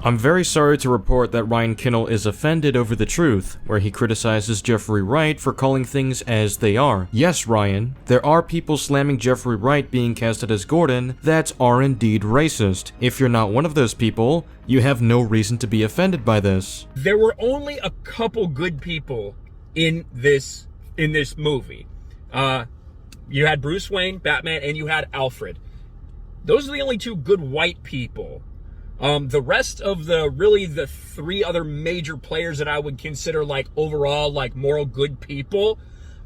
I'm very sorry to report that Ryan Kinel is offended over the truth, where he criticizes Jeffrey Wright for calling things as they are. Yes, Ryan, there are people slamming Jeffrey Wright being casted as Gordon that are indeed racist. If you're not one of those people, you have no reason to be offended by this. There were only a couple good people in this movie. You had Bruce Wayne, Batman, and you had Alfred. Those are the only two good white people. The rest of the three other major players that I would consider like overall like moral good people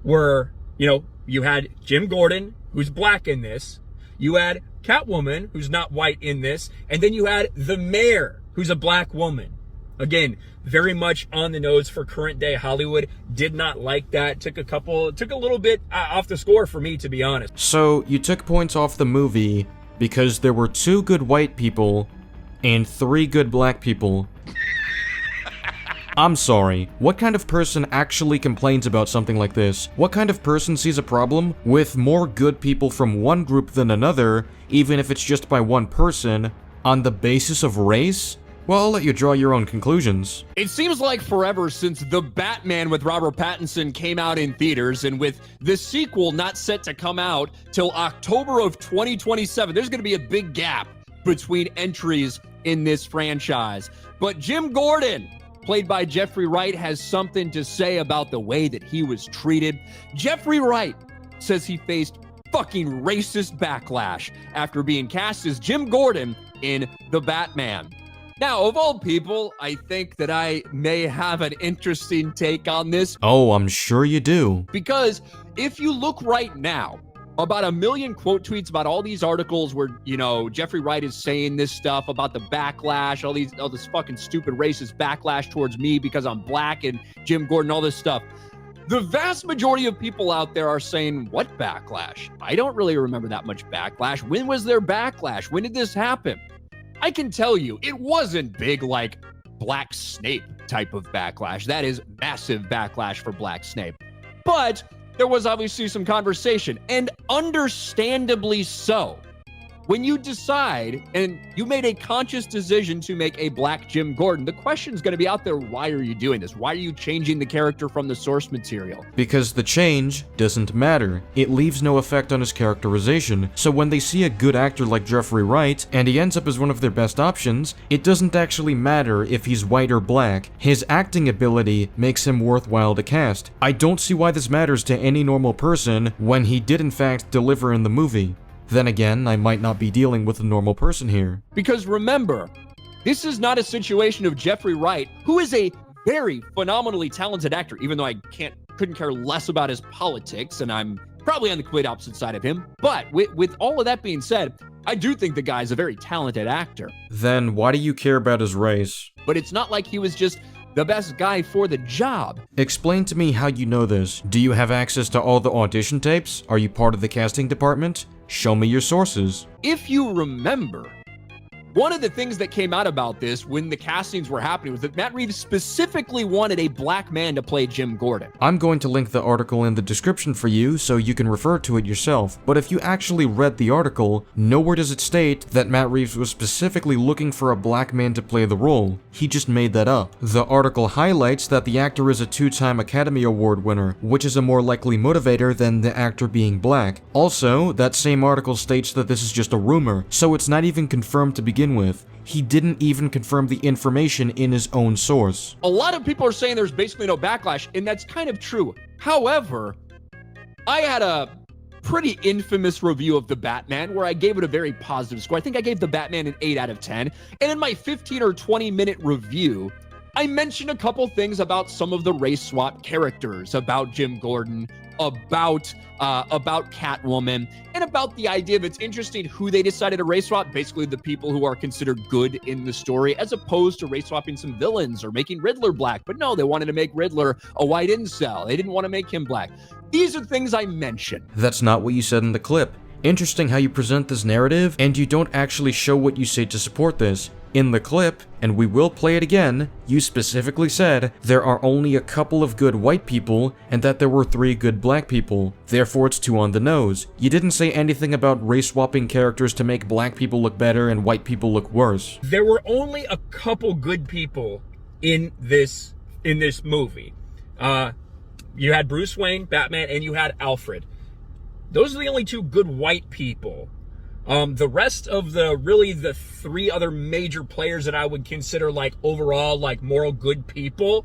were, you had Jim Gordon, who's black in this. You had Catwoman, who's not white in this. And then you had the mayor, who's a black woman. Again, very much on the nose for current day Hollywood. Did not like that. Took a little bit off the score for me, to be honest. So you took points off the movie because there were 2 good white people and 3 good black people. I'm sorry, what kind of person actually complains about something like this? What kind of person sees a problem with more good people from one group than another, even if it's just by one person, on the basis of race? Well, I'll let you draw your own conclusions. It seems like forever since The Batman with Robert Pattinson came out in theaters, and with the sequel not set to come out till October of 2027, there's going to be a big gap between entries in this franchise. But Jim Gordon, played by Jeffrey Wright, has something to say about the way that he was treated. Jeffrey Wright says he faced fucking racist backlash after being cast as Jim Gordon in The Batman. Now, of all people, I think that I may have an interesting take on this. Oh, I'm sure you do. Because if you look right now, about 1 million quote tweets about all these articles where, Jeffrey Wright is saying this stuff about the backlash, all this fucking stupid racist backlash towards me because I'm black and Jim Gordon, all this stuff. The vast majority of people out there are saying, what backlash? I don't really remember that much backlash. When was there backlash? When did this happen? I can tell you, it wasn't big like Black Snape type of backlash. That is massive backlash for Black Snape. But there was obviously some conversation, and understandably so. When you decide, and you made a conscious decision to make a black Jim Gordon, the question's going to be out there, why are you doing this? Why are you changing the character from the source material? Because the change doesn't matter. It leaves no effect on his characterization, so when they see a good actor like Jeffrey Wright, and he ends up as one of their best options, it doesn't actually matter if he's white or black. His acting ability makes him worthwhile to cast. I don't see why this matters to any normal person when he did in fact deliver in the movie. Then again, I might not be dealing with a normal person here. Because remember, this is not a situation of Jeffrey Wright, who is a very phenomenally talented actor, even though I couldn't care less about his politics, and I'm probably on the complete opposite side of him. But with all of that being said, I do think the guy's a very talented actor. Then why do you care about his race? But it's not like he was just the best guy for the job. Explain to me how you know this. Do you have access to all the audition tapes? Are you part of the casting department? Show me your sources. If you remember, one of the things that came out about this when the castings were happening was that Matt Reeves specifically wanted a black man to play Jim Gordon. I'm going to link the article in the description for you so you can refer to it yourself, but if you actually read the article, nowhere does it state that Matt Reeves was specifically looking for a black man to play the role. He just made that up. The article highlights that the actor is a 2-time Academy Award winner, which is a more likely motivator than the actor being black. Also, that same article states that this is just a rumor, so it's not even confirmed to begin with. He didn't even confirm the information in his own source. A lot of people are saying there's basically no backlash, and that's kind of true. However, I had a pretty infamous review of The Batman where I gave it a very positive score. I think I gave The Batman an 8 out of 10. And in my 15 or 20 minute review, I mentioned a couple things about some of the race swap characters, about Jim Gordon, about Catwoman, and about the idea of it's interesting who they decided to race swap, basically the people who are considered good in the story, as opposed to race swapping some villains or making Riddler black. But no, they wanted to make Riddler a white incel. They didn't want to make him black. These are things I mentioned. That's not what you said in the clip. Interesting how you present this narrative, and you don't actually show what you say to support this. In the clip, and we will play it again, you specifically said there are only a couple of good white people and that there were 3 good black people. Therefore, it's too on the nose. You didn't say anything about race-swapping characters to make black people look better and white people look worse. There were only a couple good people in this movie. You had Bruce Wayne, Batman, and you had Alfred. Those are the only 2 good white people. The rest of the 3 other major players that I would consider like overall like moral good people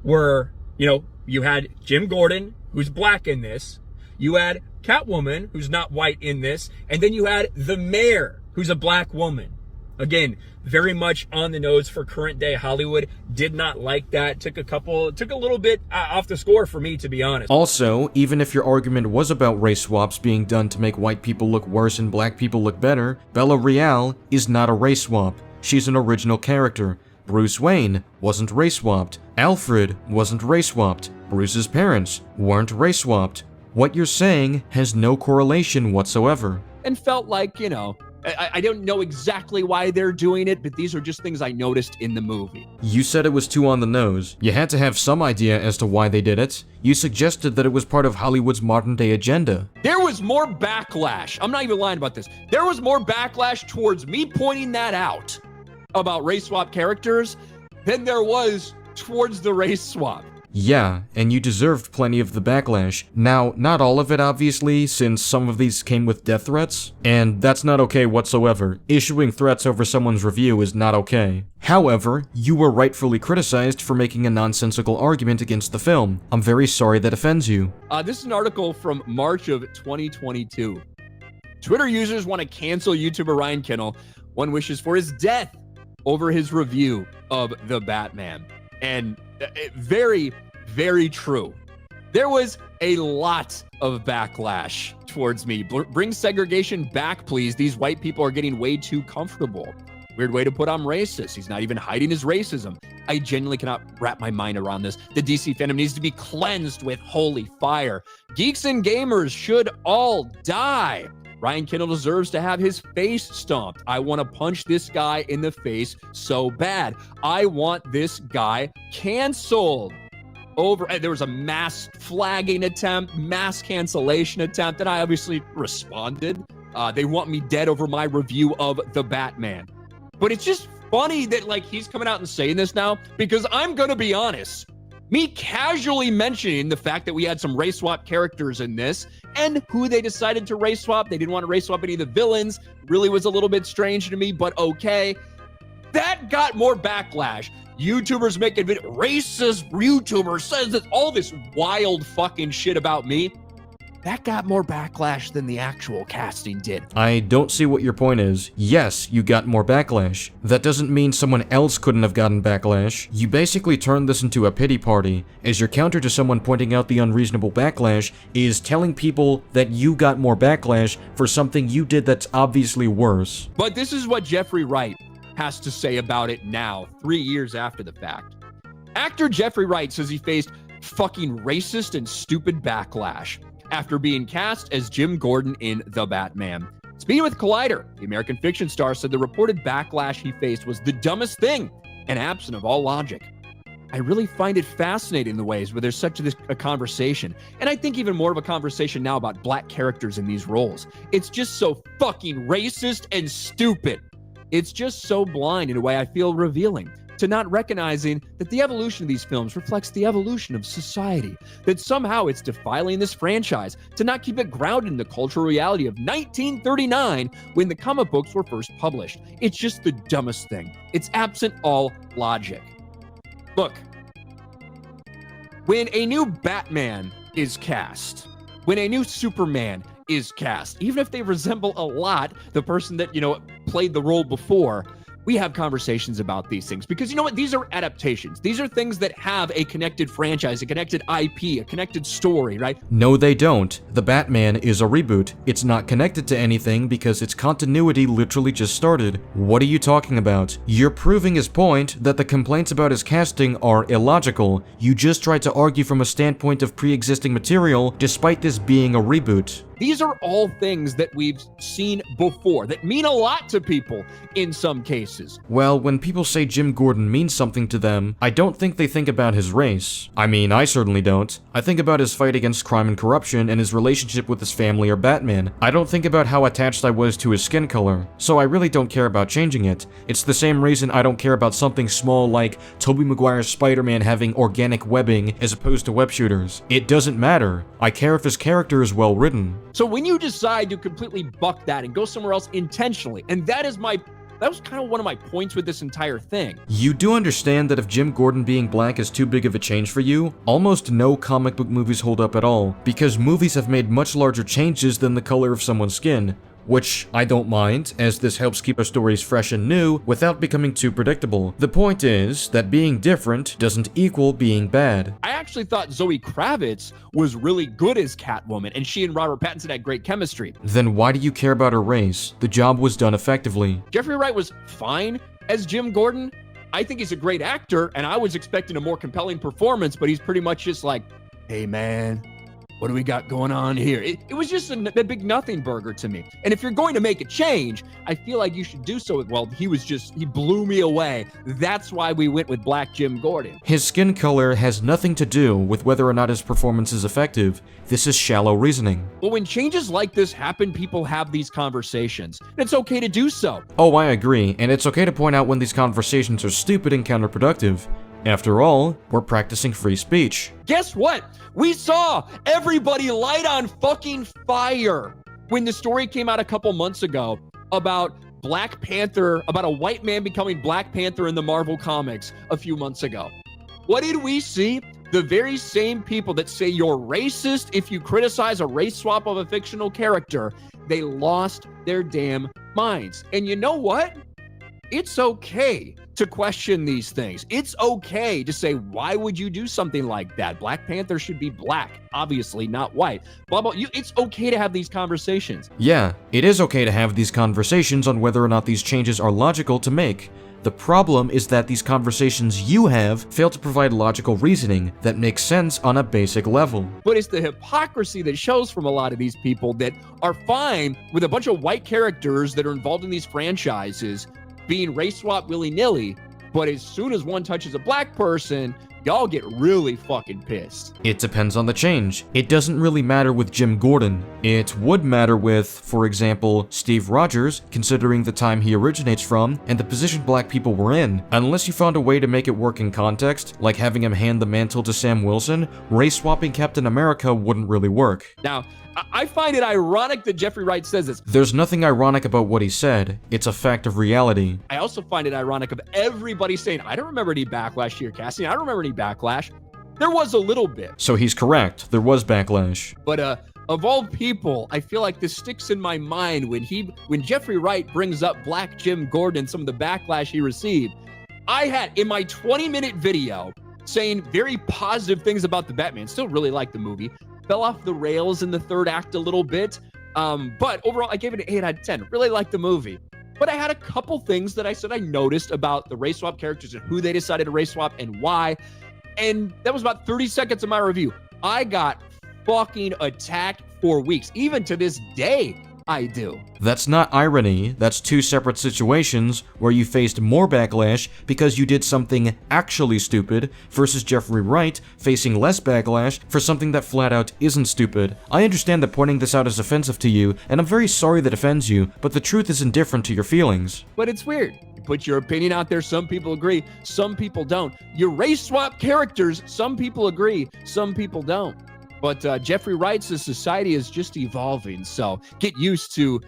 were, you had Jim Gordon, who's black in this. You had Catwoman, who's not white in this. And then you had the mayor, who's a black woman. Again, very much on the nose for current day Hollywood. Did not like that. Took a little bit off the score for me, to be honest. Also, even if your argument was about race swaps being done to make white people look worse and black people look better, Bella Real is not a race swap. She's an original character. Bruce Wayne wasn't race swapped. Alfred wasn't race swapped. Bruce's parents weren't race swapped. What you're saying has no correlation whatsoever. And felt like, I don't know exactly why they're doing it, but these are just things I noticed in the movie. You said it was too on the nose. You had to have some idea as to why they did it. You suggested that it was part of Hollywood's modern-day agenda. There was more backlash. I'm not even lying about this. There was more backlash towards me pointing that out about race swap characters than there was towards the race swap. Yeah, and you deserved plenty of the backlash. Now, not all of it obviously, since some of these came with death threats, and that's not okay whatsoever. Issuing threats over someone's review is not okay. However, you were rightfully criticized for making a nonsensical argument against the film. I'm very sorry that offends you. This is an article from March of 2022. Twitter users want to cancel YouTuber Ryan Kinel. One wishes for his death over his review of The Batman. And very, very true. There was a lot of backlash towards me. Bring segregation back, please. These white people are getting way too comfortable. Weird way to put I'm racist. He's not even hiding his racism. I genuinely cannot wrap my mind around this. The DC fandom needs to be cleansed with holy fire. Geeks and gamers should all die. Ryan Kinel deserves to have his face stomped. I want to punch this guy in the face so bad. I want this guy canceled. There was a mass flagging attempt, mass cancellation attempt, and I obviously responded. They want me dead over my review of The Batman. But it's just funny that he's coming out and saying this now, because I'm going to be honest. Me casually mentioning the fact that we had some race swap characters in this and who they decided to race swap. They didn't want to race swap any of the villains. Really was a little bit strange to me, but okay. That got more backlash. YouTubers making racist YouTuber says that all this wild fucking shit about me. That got more backlash than the actual casting did. I don't see what your point is. Yes, you got more backlash. That doesn't mean someone else couldn't have gotten backlash. You basically turned this into a pity party, as your counter to someone pointing out the unreasonable backlash is telling people that you got more backlash for something you did that's obviously worse. But this is what Jeffrey Wright has to say about it now, 3 years after the fact. Actor Jeffrey Wright says he faced fucking racist and stupid backlash after being cast as Jim Gordon in The Batman. Speaking with Collider, the American fiction star said the reported backlash he faced was the dumbest thing and absent of all logic. I really find it fascinating the ways where there's such a conversation, and I think even more of a conversation now about black characters in these roles. It's just so fucking racist and stupid. It's just so blind in a way I feel revealing to not recognizing that the evolution of these films reflects the evolution of society, that somehow it's defiling this franchise to not keep it grounded in the cultural reality of 1939 when the comic books were first published. It's just the dumbest thing. It's absent all logic. Look, when a new Batman is cast, when a new Superman is cast, even if they resemble a lot the person that, played the role before, we have conversations about these things because you know what? These are adaptations. These are things that have a connected franchise, a connected IP, a connected story, right? No, they don't. The Batman is a reboot. It's not connected to anything because its continuity literally just started. What are you talking about? You're proving his point that the complaints about his casting are illogical. You just tried to argue from a standpoint of pre-existing material despite this being a reboot. These are all things that we've seen before that mean a lot to people in some cases. Well, when people say Jim Gordon means something to them, I don't think they think about his race. I mean, I certainly don't. I think about his fight against crime and corruption and his relationship with his family or Batman. I don't think about how attached I was to his skin color, so I really don't care about changing it. It's the same reason I don't care about something small like Tobey Maguire's Spider-Man having organic webbing as opposed to web shooters. It doesn't matter. I care if his character is well written. So when you decide to completely buck that and go somewhere else intentionally, and that was kind of one of my points with this entire thing. You do understand that if Jim Gordon being black is too big of a change for you, almost no comic book movies hold up at all, because movies have made much larger changes than the color of someone's skin. Which I don't mind, as this helps keep our stories fresh and new without becoming too predictable. The point is that being different doesn't equal being bad. I actually thought Zoe Kravitz was really good as Catwoman, and she and Robert Pattinson had great chemistry. Then why do you care about her race? The job was done effectively. Jeffrey Wright was fine as Jim Gordon. I think he's a great actor, and I was expecting a more compelling performance, but he's pretty much just like, hey man, what do we got going on here? It was just a big nothing burger to me. And if you're going to make a change, I feel like you should do so. Well, he blew me away. That's why we went with Black Jim Gordon. His skin color has nothing to do with whether or not his performance is effective. This is shallow reasoning. Well, when changes like this happen, people have these conversations. And it's okay to do so. Oh, I agree. And it's okay to point out when these conversations are stupid and counterproductive. After all, we're practicing free speech. Guess what? We saw everybody light on fucking fire when the story came out a couple months ago about Black Panther, about a white man becoming Black Panther in the Marvel comics a few months ago. What did we see? The very same people that say you're racist if you criticize a race swap of a fictional character, they lost their damn minds. And you know what? It's okay to question these things. It's okay to say, why would you do something like that? Black Panther should be black, obviously not white. Blah, blah. It's okay to have these conversations. Yeah, it is okay to have these conversations on whether or not these changes are logical to make. The problem is that these conversations you have fail to provide logical reasoning that makes sense on a basic level. But it's the hypocrisy that shows from a lot of these people that are fine with a bunch of white characters that are involved in these franchises being race swap willy-nilly, but as soon as one touches a black person, y'all get really fucking pissed. It depends on the change. It doesn't really matter with Jim Gordon. It would matter with, for example, Steve Rogers, considering the time he originates from and the position black people were in. Unless you found a way to make it work in context, like having him hand the mantle to Sam Wilson, race-swapping Captain America wouldn't really work. Now, I find it ironic that Jeffrey Wright says this. There's nothing ironic about what he said. It's a fact of reality. I also find it ironic of everybody saying, I don't remember any backlash to your casting. I don't remember any backlash. There was a little bit. So he's correct. There was backlash. But of all people, I feel like this sticks in my mind when Jeffrey Wright brings up Black Jim Gordon, some of the backlash he received. I had in my 20-minute video saying very positive things about the Batman. Still really like the movie. Fell off the rails in the third act a little bit. But overall, I gave it an 8 out of 10. Really liked the movie. But I had a couple things that I said I noticed about the race swap characters and who they decided to race swap and why. And that was about 30 seconds of my review. I got fucking attacked for weeks. Even to this day, I do. That's not irony. That's two separate situations where you faced more backlash because you did something actually stupid versus Jeffrey Wright facing less backlash for something that flat out isn't stupid. I understand that pointing this out is offensive to you, and I'm very sorry that offends you, but the truth is indifferent to your feelings. But it's weird. You put your opinion out there, some people agree, some people don't. Your race swap characters, some people agree, some people don't. But Jeffrey Wright's society is just evolving, so get used to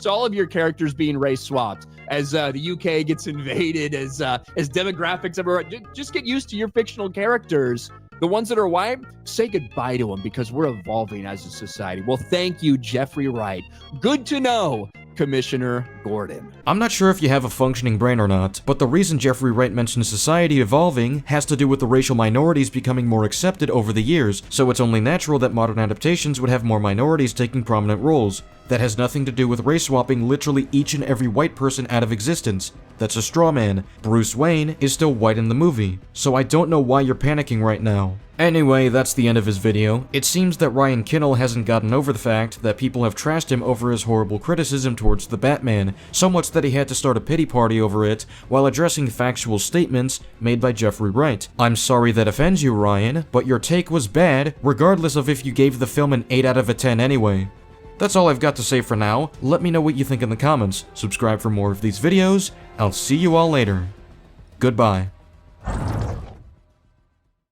all of your characters being race swapped as the UK gets invaded, as demographics everywhere. Just get used to your fictional characters. The ones that are white, say goodbye to them because we're evolving as a society. Well, thank you, Jeffrey Wright. Good to know, Commissioner Gordon. I'm not sure if you have a functioning brain or not, but the reason Jeffrey Wright mentions society evolving has to do with the racial minorities becoming more accepted over the years, so it's only natural that modern adaptations would have more minorities taking prominent roles. That has nothing to do with race swapping literally each and every white person out of existence. That's a straw man. Bruce Wayne is still white in the movie, so I don't know why you're panicking right now. Anyway, that's the end of his video. It seems that Ryan Kinel hasn't gotten over the fact that people have trashed him over his horrible criticism towards the Batman, so much that he had to start a pity party over it while addressing factual statements made by Jeffrey Wright. I'm sorry that offends you, Ryan, but your take was bad, regardless of if you gave the film an 8 out of 10 anyway. That's all I've got to say for now. Let me know what you think in the comments. Subscribe for more of these videos. I'll see you all later. Goodbye.